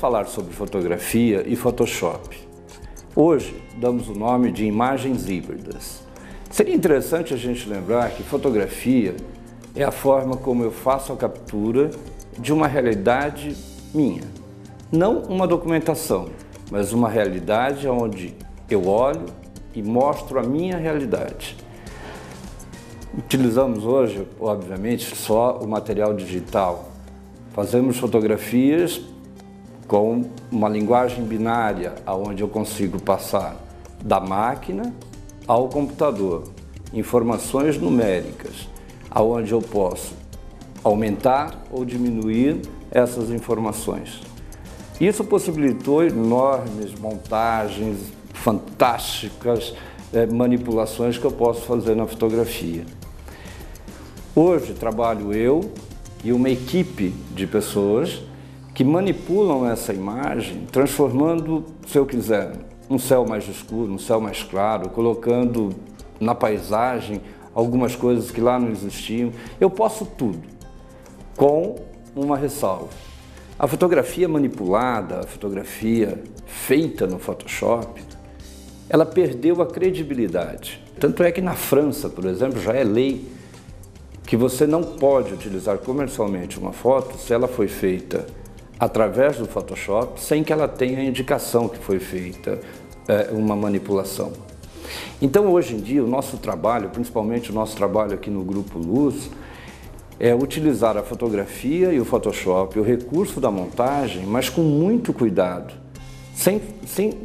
falar sobre fotografia e Photoshop. Hoje, damos o nome de imagens híbridas. Seria interessante a gente lembrar que fotografia é a forma como eu faço a captura de uma realidade minha. Não uma documentação, mas uma realidade onde eu olho e mostro a minha realidade. Utilizamos hoje, obviamente, só o material digital. Fazemos fotografias com uma linguagem binária, onde eu consigo passar da máquina ao computador, informações numéricas, onde eu posso aumentar ou diminuir essas informações. Isso possibilitou enormes montagens fantásticas, manipulações que eu posso fazer na fotografia. Hoje trabalho eu e uma equipe de pessoas que manipulam essa imagem, transformando, se eu quiser, um céu mais escuro, um céu mais claro, colocando na paisagem algumas coisas que lá não existiam. Eu posso tudo, com uma ressalva. A fotografia manipulada, a fotografia feita no Photoshop, ela perdeu a credibilidade. Tanto é que na França, por exemplo, já é lei que você não pode utilizar comercialmente uma foto se ela foi feita através do Photoshop, sem que ela tenha a indicação que foi feita uma manipulação. Então, hoje em dia, o nosso trabalho, principalmente o nosso trabalho aqui no Grupo Luz, é utilizar a fotografia e o Photoshop, o recurso da montagem, mas com muito cuidado, sem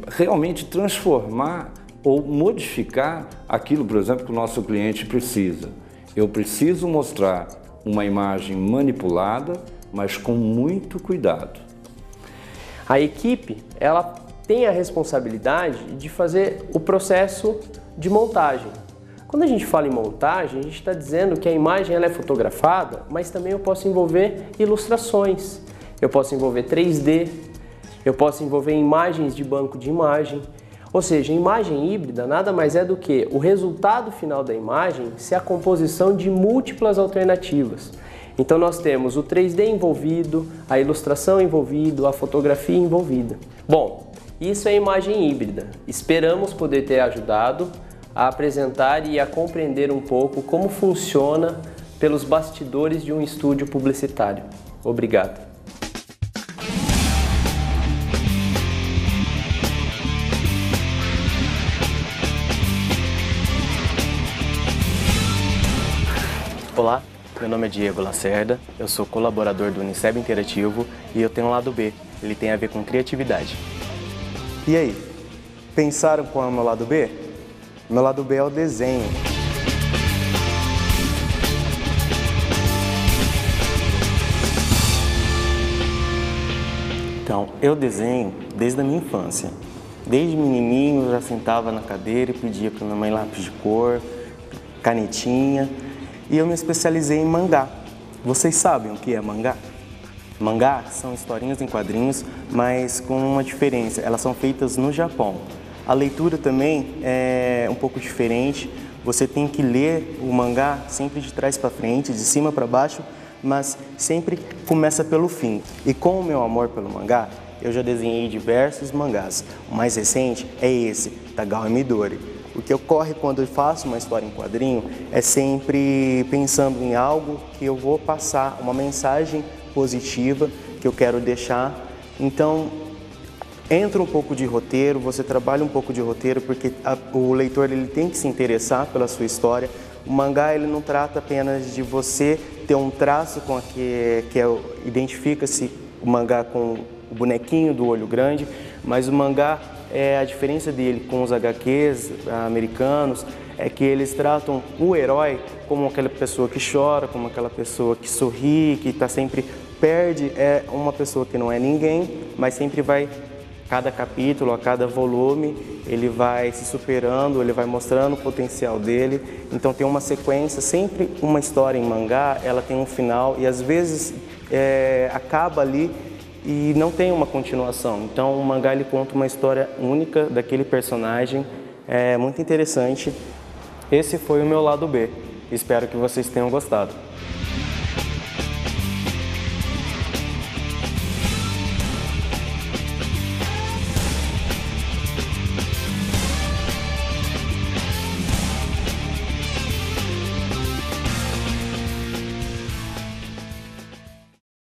realmente transformar ou modificar aquilo, por exemplo, que o nosso cliente precisa. Eu preciso mostrar uma imagem manipulada, mas com muito cuidado. A equipe, ela tem a responsabilidade de fazer o processo de montagem. Quando a gente fala em montagem, a gente está dizendo que a imagem ela é fotografada, mas também eu posso envolver ilustrações, eu posso envolver 3D, eu posso envolver imagens de banco de imagem. Ou seja, a imagem híbrida nada mais é do que o resultado final da imagem ser a composição de múltiplas alternativas. Então nós temos o 3D envolvido, a ilustração envolvida, a fotografia envolvida. Bom, isso é imagem híbrida. Esperamos poder ter ajudado a apresentar e a compreender um pouco como funciona pelos bastidores de um estúdio publicitário. Obrigado. Olá, meu nome é Diego Lacerda, eu sou colaborador do Uniceb Interativo e eu tenho um lado B, ele tem a ver com criatividade. E aí, pensaram qual é o meu lado B? Meu lado B é o desenho. Então, eu desenho desde a minha infância. Desde menininho eu já sentava na cadeira e pedia para minha mãe lápis de cor, canetinha. E eu me especializei em mangá. Vocês sabem o que é mangá? Mangá são historinhas em quadrinhos, mas com uma diferença, elas são feitas no Japão. A leitura também é um pouco diferente, você tem que ler o mangá sempre de trás para frente, de cima para baixo, mas sempre começa pelo fim. E com o meu amor pelo mangá, eu já desenhei diversos mangás. O mais recente é esse, Tagawa Midori. O que ocorre quando eu faço uma história em quadrinho é sempre pensando em algo que eu vou passar, uma mensagem positiva que eu quero deixar. Então, entra um pouco de roteiro, você trabalha um pouco de roteiro, porque o leitor ele tem que se interessar pela sua história. O mangá ele não trata apenas de você ter um traço com identifica-se o mangá com o bonequinho do olho grande, mas o mangá, a diferença dele com os HQs americanos é que eles tratam o herói como aquela pessoa que chora, como aquela pessoa que sorri, que está sempre perde, é uma pessoa que não é ninguém, mas sempre vai, cada capítulo, a cada volume, ele vai se superando, ele vai mostrando o potencial dele. Então tem uma sequência, sempre uma história em mangá, ela tem um final e às vezes acaba ali e não tem uma continuação. Então o mangá ele conta uma história única daquele personagem, é muito interessante. Esse foi o meu lado B, espero que vocês tenham gostado.